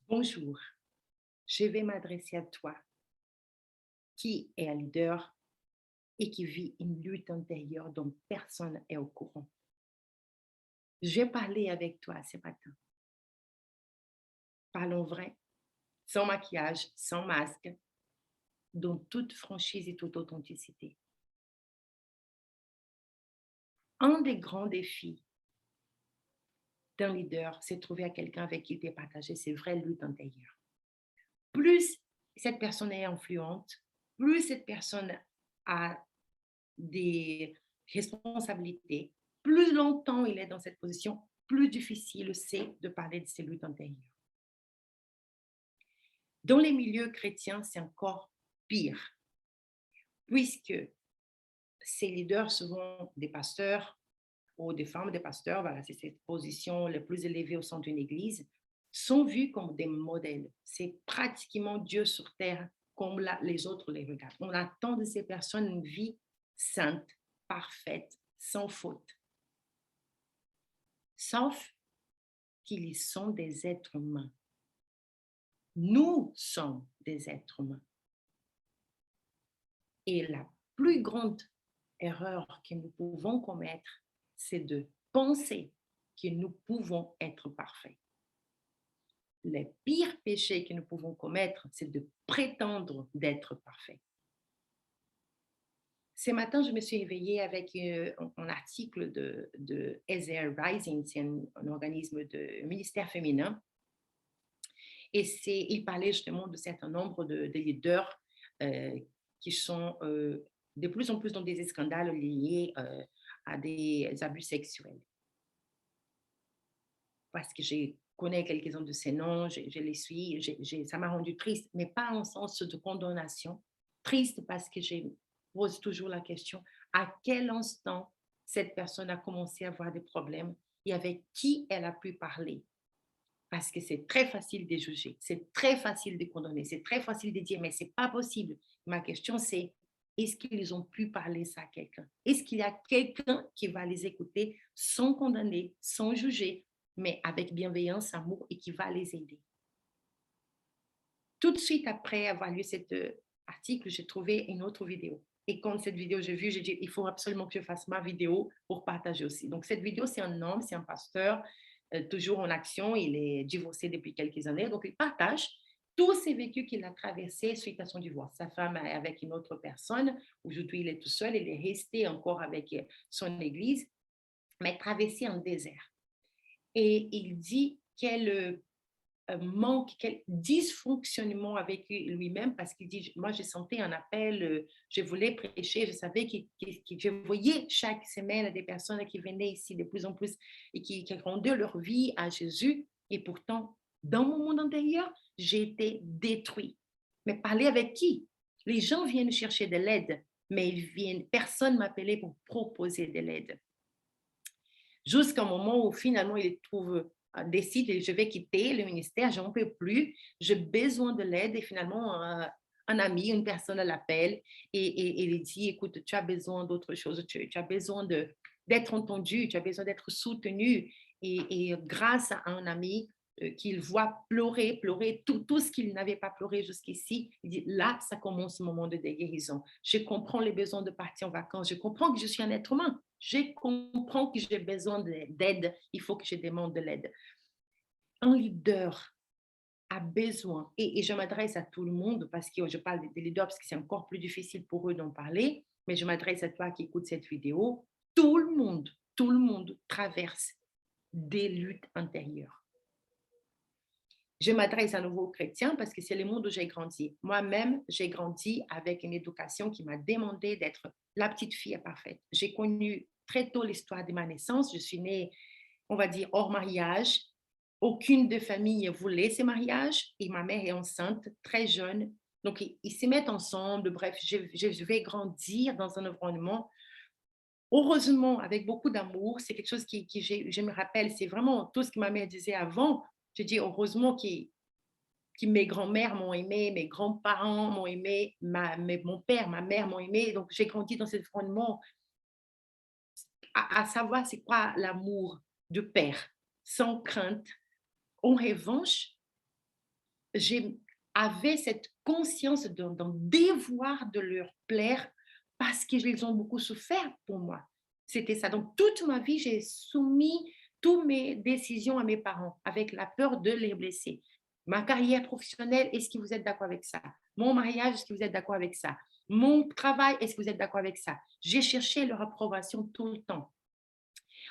Bonjour, je vais m'adresser à toi qui est un leader et qui vit une lutte intérieure dont personne n'est au courant. Je vais parler avec toi ce matin. Parlons vrai, sans maquillage, sans masque, dans toute franchise et toute authenticité. Un des grands défis d'un leader, c'est de trouver à quelqu'un avec qui il peut partager ses vraies luttes intérieures. Plus cette personne est influente, plus cette personne a des responsabilités, plus longtemps il est dans cette position, plus difficile c'est de parler de ses luttes intérieures. Dans les milieux chrétiens, c'est encore pire, puisque ces leaders, souvent des pasteurs ou des femmes des pasteurs, voilà, c'est cette position la plus élevée au sein d'une église, sont vus comme des modèles. C'est pratiquement Dieu sur terre comme les autres les regardent. On attend de ces personnes une vie sainte, parfaite, sans faute. Sauf qu'ils sont des êtres humains. Nous sommes des êtres humains. Et la plus grande erreur que nous pouvons commettre, c'est de penser que nous pouvons être parfaits. Le pire péché que nous pouvons commettre, c'est de prétendre d'être parfait. Ce matin, je me suis éveillée avec un article de Ezer Rising, c'est un organisme de ministère féminin. Et il parlait justement de certain nombre de leaders euh, qui sont de plus en plus dans des scandales liés à des abus sexuels. Parce que je connais quelques-uns de ces noms, je les suis, ça m'a rendu triste, mais pas en sens de condamnation. Triste parce que je pose toujours la question, à quel instant cette personne a commencé à avoir des problèmes et avec qui elle a pu parler? Parce que c'est très facile de juger, c'est très facile de condamner, c'est très facile de dire, mais c'est pas possible. Ma question, c'est, est-ce qu'ils ont pu parler ça à quelqu'un? Est-ce qu'il y a quelqu'un qui va les écouter sans condamner, sans juger, mais avec bienveillance, amour et qui va les aider? Tout de suite après avoir lu cet article, j'ai trouvé une autre vidéo. Et quand cette vidéo, j'ai vu, j'ai dit, il faut absolument que je fasse ma vidéo pour partager aussi. Donc, cette vidéo, c'est un homme, c'est un pasteur, toujours en action. Il est divorcé depuis quelques années. Donc, il partage tous ces vécus qu'il a traversés suite à son divorce. Sa femme est avec une autre personne. Aujourd'hui, il est tout seul. Il est resté encore avec son église, mais traversé un désert. Et il dit quel manque, quel dysfonctionnement avec lui-même parce qu'il dit, moi, je sentais un appel, je voulais prêcher, je savais que je voyais chaque semaine des personnes qui venaient ici de plus en plus et qui rendaient leur vie à Jésus. Et pourtant, dans mon monde intérieur, j'ai été détruit. Mais parler avec qui? Les gens viennent chercher de l'aide, mais personne m'appelait pour proposer de l'aide. Jusqu'à un moment où finalement il trouve, décide, je vais quitter le ministère, j'en peux plus, j'ai besoin de l'aide et finalement un ami, une personne l'appelle et il dit, écoute, tu as besoin d'autre chose, tu as besoin d'être entendu, tu as besoin d'être soutenu et grâce à un ami qu'il voit pleurer tout ce qu'il n'avait pas pleuré jusqu'ici, il dit, là, ça commence le moment de guérison. Je comprends les besoins de partir en vacances, je comprends que je suis un être humain, je comprends que j'ai besoin d'aide, il faut que je demande de l'aide. Un leader a besoin, et je m'adresse à tout le monde parce que je parle des leaders parce que c'est encore plus difficile pour eux d'en parler, mais je m'adresse à toi qui écoutes cette vidéo. Tout le monde traverse des luttes intérieures. Je m'adresse à nouveau aux chrétiens parce que c'est le monde où j'ai grandi. Moi-même, j'ai grandi avec une éducation qui m'a demandé d'être la petite fille parfaite. J'ai connu très tôt l'histoire de ma naissance. Je suis née, on va dire, hors mariage. Aucune de famille voulait ce mariage et ma mère est enceinte, très jeune. Donc, ils se mettent ensemble. Bref, je vais grandir dans un environnement, heureusement, avec beaucoup d'amour. C'est quelque chose qui je me rappelle, c'est vraiment tout ce que ma mère disait avant. Je dis heureusement que mes grands-mères m'ont aimé, mes grands-parents m'ont aimé, mon père, ma mère m'ont aimé. Donc, j'ai grandi dans cet environnement à savoir c'est quoi l'amour de père, sans crainte. En revanche, j'avais cette conscience d'un devoir de leur plaire parce qu'ils ont beaucoup souffert pour moi. C'était ça. Donc, toute ma vie, j'ai soumis toutes mes décisions à mes parents avec la peur de les blesser. Ma carrière professionnelle, est-ce que vous êtes d'accord avec ça? Mon mariage, est-ce que vous êtes d'accord avec ça? Mon travail, est-ce que vous êtes d'accord avec ça? J'ai cherché leur approbation tout le temps.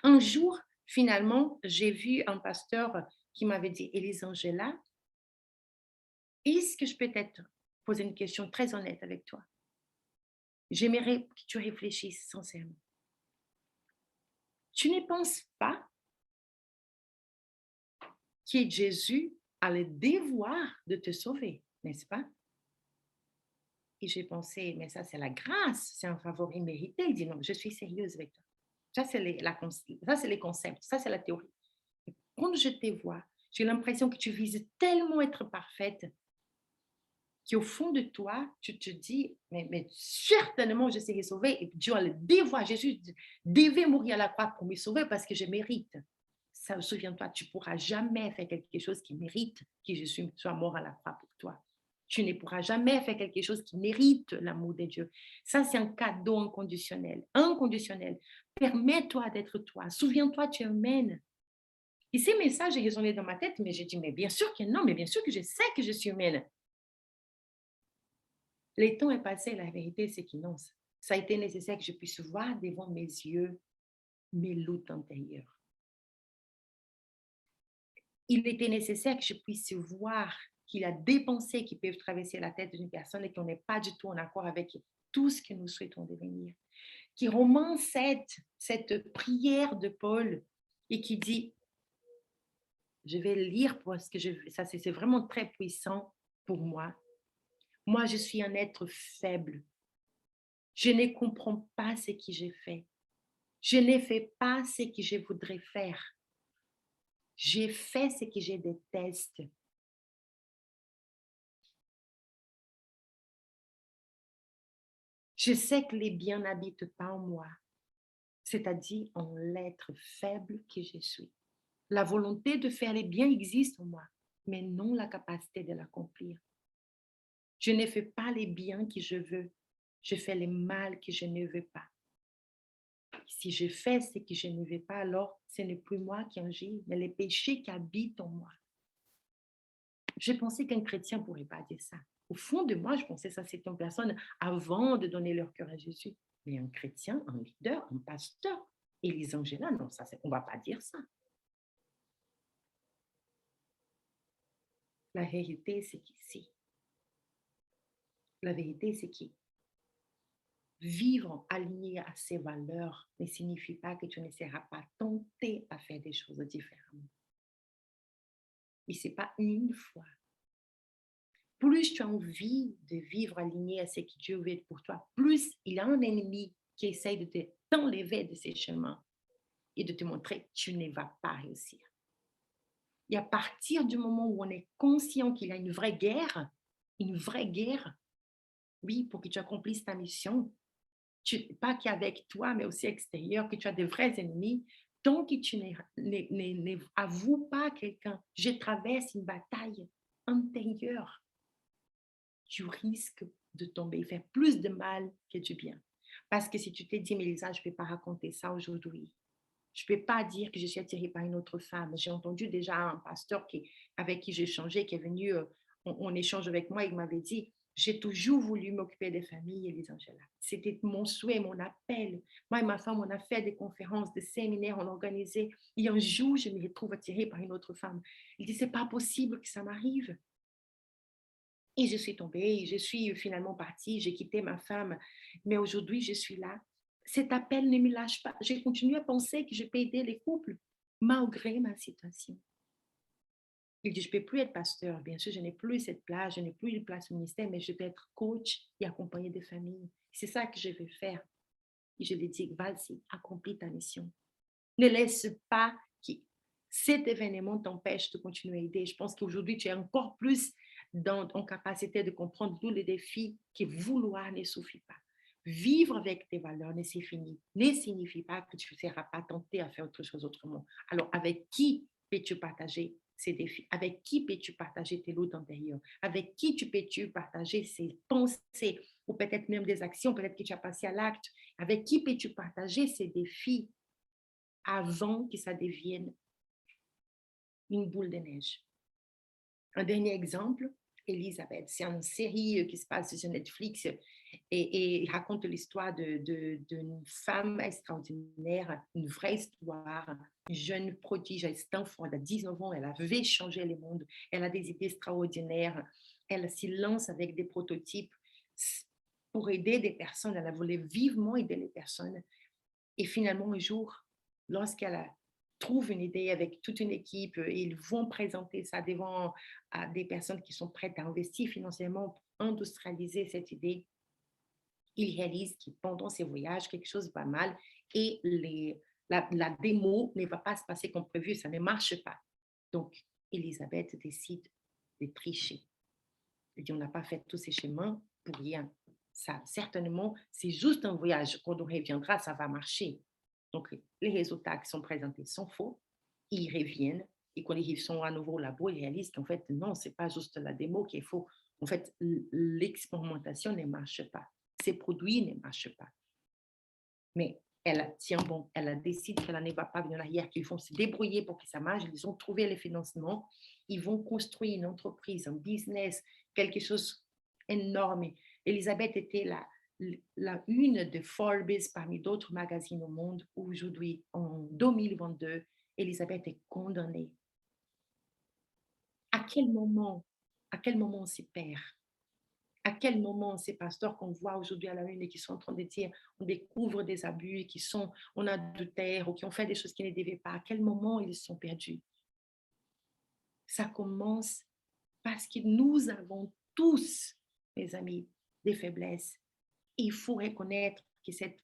Un jour, finalement, j'ai vu un pasteur qui m'avait dit, Élise Angela, est-ce que je peux peut-être poser une question très honnête avec toi? J'aimerais que tu réfléchisses sincèrement. Tu ne penses pas que Jésus a le devoir de te sauver, n'est-ce pas? Et j'ai pensé, mais ça, c'est la grâce, c'est un favor immérité. Il dit, non, je suis sérieuse avec toi. Ça, c'est les concepts, ça, c'est la théorie. Et quand je te vois, j'ai l'impression que tu vises tellement être parfaite qu'au fond de toi, tu te dis, mais certainement, je serai sauvée. Et Dieu a le devoir, Jésus devait mourir à la croix pour me sauver parce que je mérite. Ça, souviens-toi, tu ne pourras jamais faire quelque chose qui mérite que Jésus soit mort à la croix pour toi. Tu ne pourras jamais faire quelque chose qui mérite l'amour de Dieu. Ça, c'est un cadeau inconditionnel. Inconditionnel. Permets-toi d'être toi. Souviens-toi, tu es humaine. Et ces messages, ils résonné dans ma tête, mais j'ai dit, mais bien sûr que non, mais bien sûr que je sais que je suis humaine. Le temps est passé, la vérité, c'est que non, ça a été nécessaire que je puisse voir devant mes yeux mes luttes intérieures. Il était nécessaire que je puisse voir qu'il y a des pensées qui peuvent traverser la tête d'une personne et qu'on n'est pas du tout en accord avec tout ce que nous souhaitons devenir. Qui romance cette prière de Paul et qui dit, je vais lire parce que ça c'est vraiment très puissant pour moi. Moi, je suis un être faible. Je ne comprends pas ce que j'ai fait. Je ne fais pas ce que je voudrais faire. J'ai fait ce que je déteste. Je sais que les biens n'habitent pas en moi, c'est-à-dire en l'être faible que je suis. La volonté de faire les biens existe en moi, mais non la capacité de l'accomplir. Je ne fais pas les biens que je veux, je fais les mal que je ne veux pas. Si je fais ce que je ne veux pas, alors ce n'est plus moi qui agis, mais les péchés qui habitent en moi. Je pensais qu'un chrétien ne pourrait pas dire ça. Au fond de moi, je pensais que ça, c'était une personne avant de donner leur cœur à Jésus. Mais un chrétien, un leader, un pasteur, Élise Angela, non, ça, on ne va pas dire ça. La vérité, c'est qu'ici, la vérité, c'est que vivre aligné à ses valeurs ne signifie pas que tu ne seras pas tenté à faire des choses différemment. Et ce n'est pas une fois. Plus tu as envie de vivre aligné à ce que Dieu veut pour toi, plus il y a un ennemi qui essaye de t'enlever de ces chemins et de te montrer que tu ne vas pas réussir. Et à partir du moment où on est conscient qu'il y a une vraie guerre, oui, pour que tu accomplisses ta mission, pas qu'avec toi, mais aussi extérieur, que tu as des vrais ennemis, tant que tu n'avoues pas à quelqu'un, je traverse une bataille intérieure, tu risques de tomber et faire plus de mal que du bien. Parce que si tu te dis, Mélisa, je ne peux pas raconter ça aujourd'hui. Je ne peux pas dire que je suis attirée par une autre femme. J'ai entendu déjà un pasteur avec qui j'ai échangé, qui est venu en échange avec moi, il m'avait dit, j'ai toujours voulu m'occuper des familles, Élise Angela. C'était mon souhait, mon appel. Moi et ma femme, on a fait des conférences, des séminaires, on a organisé. Et un jour, je me retrouve attirée par une autre femme. Il dit, c'est pas possible que ça m'arrive. Et je suis tombée, je suis finalement partie, j'ai quitté ma femme, mais aujourd'hui, je suis là. Cet appel ne me lâche pas. Je continue à penser que je peux aider les couples, malgré ma situation. Il dit, je ne peux plus être pasteur. Bien sûr, je n'ai plus cette place, je n'ai plus de place au ministère, mais je peux être coach et accompagner des familles. C'est ça que je veux faire. Et je lui dis, vas-y, accomplis ta mission. Ne laisse pas que cet événement t'empêche de continuer à aider. Je pense qu'aujourd'hui, tu es encore plus en capacité de comprendre tous les défis que vouloir ne suffit pas. Vivre avec tes valeurs ne signifie pas que tu ne seras pas tenté à faire autre chose autrement. Alors, avec qui peux-tu partager ces défis? Avec qui peux-tu partager tes luttes intérieures? Avec qui peux-tu partager ces pensées ou peut-être même des actions, peut-être que tu as passé à l'acte? Avec qui peux-tu partager ces défis avant que ça devienne une boule de neige? Un dernier exemple, Elisabeth, c'est une série qui se passe sur Netflix et il raconte l'histoire d'une femme extraordinaire, une vraie histoire, une jeune prodige à Stanford, à 19 ans, elle avait changé le monde, elle a des idées extraordinaires, elle s'y lance avec des prototypes pour aider des personnes, elle a voulu vivement aider les personnes. Et finalement, un jour, lorsqu'elle trouve une idée avec toute une équipe, ils vont présenter ça devant à des personnes qui sont prêtes à investir financièrement pour industrialiser cette idée. Ils réalisent que pendant ces voyages, quelque chose va mal et la démo ne va pas se passer comme prévu, ça ne marche pas. Donc, Elisabeth décide de tricher. Elle dit, on n'a pas fait tous ces chemins pour rien. Ça, certainement, c'est juste un voyage. Quand on reviendra, ça va marcher. Donc, les résultats qui sont présentés sont faux. Ils reviennent. Et quand ils sont à nouveau au labo, ils réalisent qu'en fait, non, ce n'est pas juste la démo qui est faux. En fait, l'expérimentation ne marche pas. Ces produits ne marchent pas. Mais elle tient bon. Elle décide qu'elle ne va pas venir en arrière, qu'ils vont se débrouiller pour que ça marche. Ils ont trouvé les financements. Ils vont construire une entreprise, un business, quelque chose d'énorme. Elisabeth était la une de Forbes parmi d'autres magazines au monde. Aujourd'hui, en 2022, Elisabeth est condamnée. À quel moment on se perd? À quel moment ces pasteurs qu'on voit aujourd'hui à la une et qui sont en train de dire on découvre des abus et qui sont en adultère ou qui ont fait des choses qui ne devaient pas, à quel moment ils sont perdus? Ça commence parce que nous avons tous, mes amis, des faiblesses. Il faut reconnaître que cette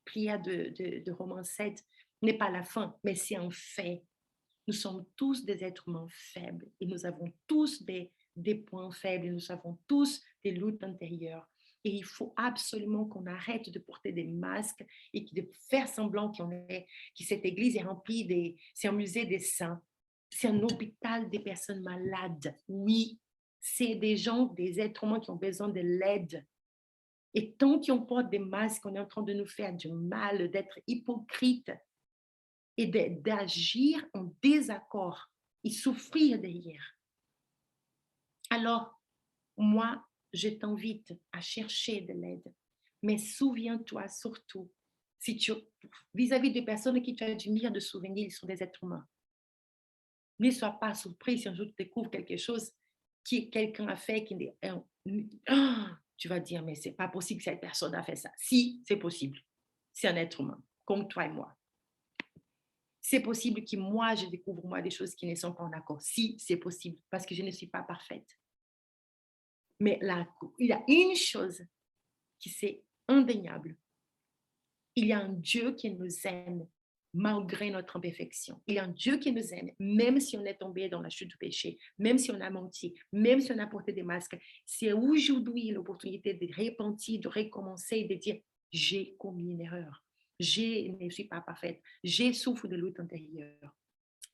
prière de Romains 7 n'est pas la fin, mais c'est un fait. Nous sommes tous des êtres humains faibles et nous avons tous des points faibles et nous avons tous des luttes intérieures. Et il faut absolument qu'on arrête de porter des masques et de faire semblant que cette église est remplie c'est un musée des saints. C'est un hôpital des personnes malades. Oui, c'est des gens, des êtres humains qui ont besoin de l'aide. Et tant qu'on porte des masques, on est en train de nous faire du mal, d'être hypocrite et d'agir en désaccord et souffrir derrière. Alors, moi, je t'invite à chercher de l'aide, mais souviens-toi surtout, si tu, vis-à-vis des personnes qui tu admires de souvenir, ils sont des êtres humains. Ne sois pas surpris si un jour tu découvres quelque chose que quelqu'un a fait, tu vas dire, mais c'est pas possible que cette personne a fait ça. Si, c'est possible. C'est un être humain, comme toi et moi. C'est possible que moi, je découvre moi des choses qui ne sont pas en accord. Si, c'est possible, parce que je ne suis pas parfaite. Mais là, il y a une chose qui c'est indéniable. Il y a un Dieu qui nous aime malgré notre imperfection. Il y a un Dieu qui nous aime, même si on est tombé dans la chute du péché, même si on a menti, même si on a porté des masques. C'est aujourd'hui l'opportunité de repentir, de recommencer, de dire, j'ai commis une erreur. Je ne suis pas parfaite. J'ai souffert de lutte intérieure.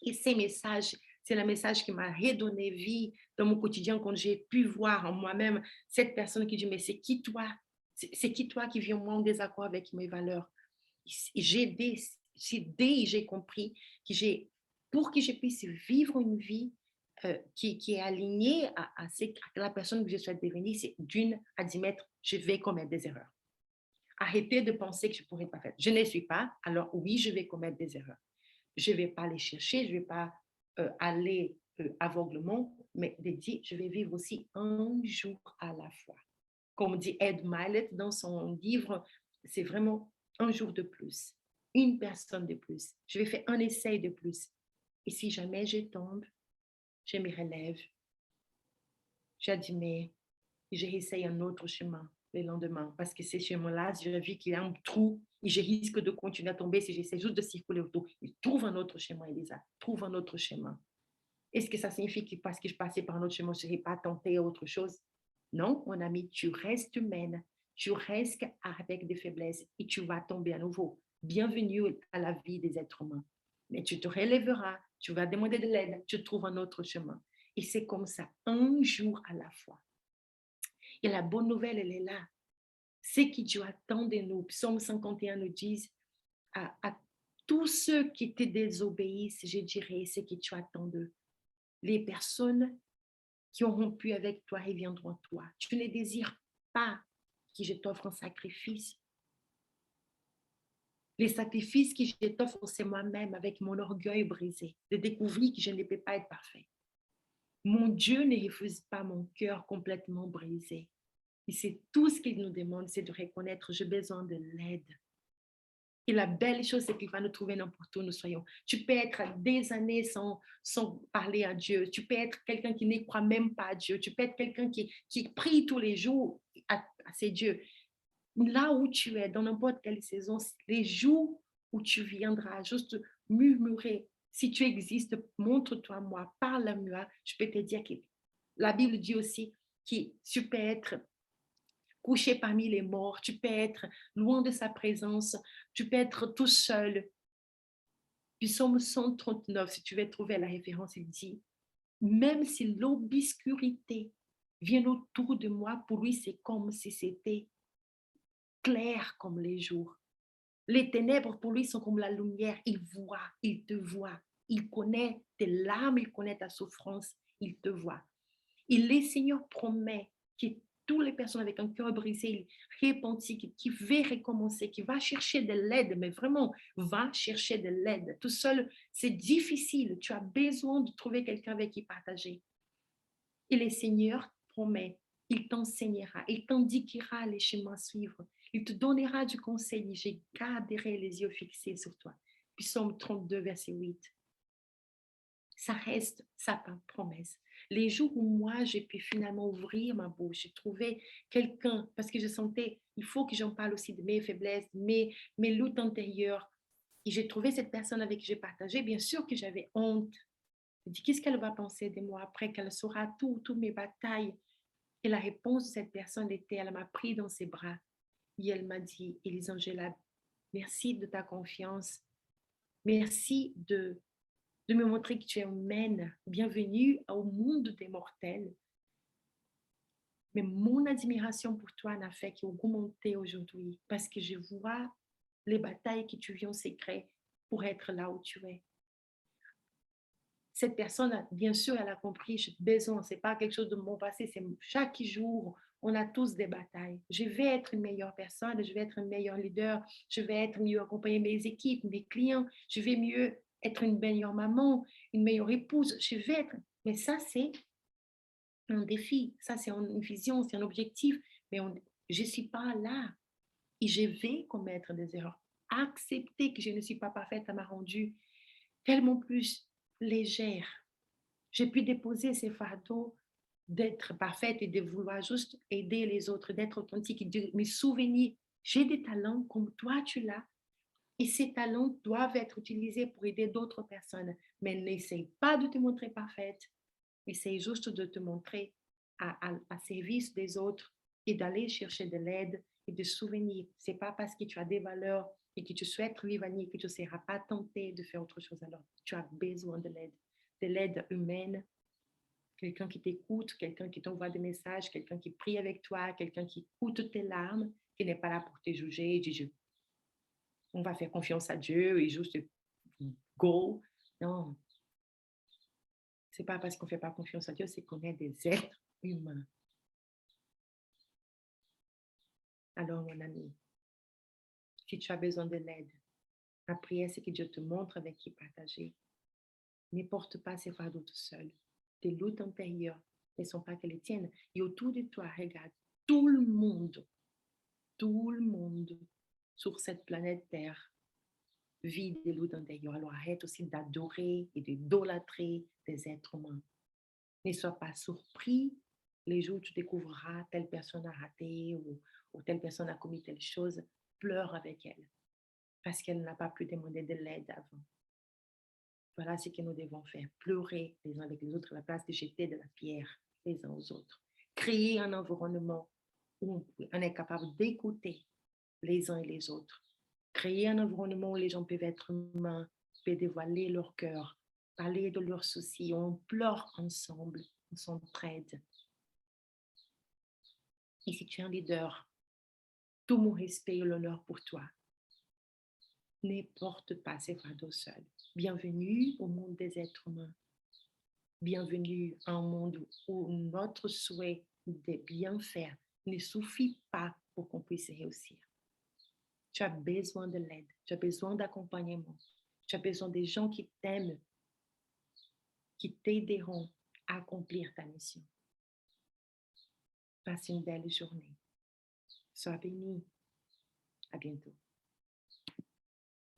Et ces messages, c'est le message qui m'a redonné vie dans mon quotidien quand j'ai pu voir en moi-même cette personne qui dit, mais c'est qui toi? C'est qui toi qui vis en moi en désaccord avec mes valeurs? J'ai compris que pour que je puisse vivre une vie qui est alignée à la personne que je souhaite devenir, c'est d'une, admettre, je vais commettre des erreurs. Arrêter de penser que je pourrais pas faire. Je ne suis pas, alors oui, je vais commettre des erreurs. Je ne vais pas les chercher, je ne vais pas aller aveuglement, mais de dire, je vais vivre aussi un jour à la fois. Comme dit Ed Milet dans son livre, c'est vraiment un jour de plus, une personne de plus. Je vais faire un essai de plus. Et si jamais je tombe, je me relève, j'admets, je réessaye un autre chemin le lendemain. Parce que ce chemin-là, je vis qu'il y a un trou et je risque de continuer à tomber si j'essaie juste de circuler autour. Il trouve un autre chemin, Elisa. Trouve un autre chemin. Est-ce que ça signifie que parce que je passais par un autre chemin, je ne serais pas tentée à autre chose? Non, mon ami, tu restes humaine. Tu restes avec des faiblesses et tu vas tomber à nouveau. Bienvenue à la vie des êtres humains. Mais tu te relèveras, Tu vas demander de l'aide, tu trouves un autre chemin. Et c'est comme ça, un jour à la fois. Et la bonne nouvelle, elle est là. C'est que Dieu attend de nous. Psaume 51 nous dit, à tous ceux qui te désobéissent, je dirais, c'est que tu attends d'eux. Les personnes qui ont rompu avec toi et viendront à toi. Tu ne désires pas que je t'offre un sacrifice. Les sacrifices que je t'offre, c'est moi-même avec mon orgueil brisé, de découvrir que je ne peux pas être parfait. Mon Dieu ne refuse pas mon cœur complètement brisé. Et c'est tout ce qu'il nous demande, c'est de reconnaître, j'ai besoin de l'aide. Et la belle chose, c'est qu'il va nous trouver n'importe où nous soyons. Tu peux être des années sans parler à Dieu. Tu peux être quelqu'un qui ne croit même pas à Dieu. Tu peux être quelqu'un qui prie tous les jours à ses dieux. Là où tu es, dans n'importe quelle saison, les jours où tu viendras juste murmurer, si tu existes, montre-toi moi, parle-moi. Je peux te dire que la Bible dit aussi que tu peux être couché parmi les morts, tu peux être loin de sa présence, tu peux être tout seul. Puis Psaume 139, si tu veux trouver la référence, il dit, même si l'obscurité vient autour de moi, pour lui, c'est comme si c'était clair comme les jours. Les ténèbres, pour lui, sont comme la lumière. Il voit, il te voit. Il connaît tes larmes, il connaît ta souffrance, il te voit. Et le Seigneur promet que toutes les personnes avec un cœur brisé, repenti, qui veut recommencer, qui va chercher de l'aide, mais vraiment, va chercher de l'aide. Tout seul, c'est difficile. Tu as besoin de trouver quelqu'un avec qui partager. Et le Seigneur promet, il t'enseignera, il t'indiquera les chemins à suivre. Il te donnera du conseil. Je garderai les yeux fixés sur toi. Psaume 32, verset 8. Ça reste sa promesse. Les jours où moi, j'ai pu finalement ouvrir ma bouche, j'ai trouvé quelqu'un, parce que je sentais, il faut que j'en parle aussi de mes faiblesses, mes luttes intérieures. Et j'ai trouvé cette personne avec qui j'ai partagé. Bien sûr que j'avais honte. Je dis, qu'est-ce qu'elle va penser de moi après qu'elle saura toutes mes batailles? Et la réponse de cette personne était, elle m'a pris dans ses bras et elle m'a dit, Elisangela, merci de ta confiance. Merci de me montrer que tu es humaine. Bienvenue au monde des mortels. Mais mon admiration pour toi n'a fait qu'augmenter aujourd'hui parce que je vois les batailles que tu vis en secret pour être là où tu es. Cette personne, bien sûr, elle a compris, j'ai besoin, ce n'est pas quelque chose de mon passé, c'est chaque jour, on a tous des batailles. Je vais être une meilleure personne, je vais être un meilleur leader, je vais être mieux accompagner mes équipes, mes clients, je vais mieux être une meilleure maman, une meilleure épouse, je vais être. Mais ça, c'est un défi, ça, c'est une vision, c'est un objectif, mais je ne suis pas là et je vais commettre des erreurs. Accepter que je ne suis pas parfaite, ça m'a rendue tellement plus légère. J'ai pu déposer ces fardeaux d'être parfaite et de vouloir juste aider les autres, d'être authentique et de me souvenir, j'ai des talents comme toi tu l'as et ces talents doivent être utilisés pour aider d'autres personnes. Mais n'essaye pas de te montrer parfaite, essaye juste de te montrer à service des autres et d'aller chercher de l'aide et de souvenir. C'est pas parce que tu as des valeurs et que tu souhaites vivre que tu ne seras pas tenté de faire autre chose alors. Tu as besoin de l'aide humaine, quelqu'un qui t'écoute, quelqu'un qui t'envoie des messages, quelqu'un qui prie avec toi, quelqu'un qui écoute tes larmes, qui n'est pas là pour te juger et dire on va faire confiance à Dieu et juste go. Non, c'est pas parce qu'on ne fait pas confiance à Dieu, c'est qu'on est des êtres humains. Alors, mon ami, si tu as besoin de l'aide, la prière, c'est que Dieu te montre avec qui partager. Ne porte pas ces fardeaux tout seul. Tes luttes intérieures ne sont pas que les tiennes. Et autour de toi, regarde, tout le monde sur cette planète Terre vit des luttes intérieures. Alors arrête aussi d'adorer et d'idolâtrer des êtres humains. Ne sois pas surpris les jours où tu découvriras telle personne a raté ou telle personne a commis telle chose. Pleure avec elle parce qu'elle n'a pas pu demander de l'aide avant. Voilà ce que nous devons faire. Pleurer les uns avec les autres à la place de jeter de la pierre les uns aux autres. Créer un environnement où on est capable d'écouter les uns et les autres. Créer un environnement où les gens peuvent être humains, peuvent dévoiler leur cœur, parler de leurs soucis, on pleure ensemble, on s'entraide. Et si tu es un leader, tout mon respect et l'honneur pour toi. Ne porte pas ces fardeaux seul. Bienvenue au monde des êtres humains. Bienvenue à un monde où notre souhait de bien faire ne suffit pas pour qu'on puisse réussir. Tu as besoin de l'aide, tu as besoin d'accompagnement, tu as besoin des gens qui t'aiment, qui t'aideront à accomplir ta mission. Passe une belle journée. Sois béni. À bientôt.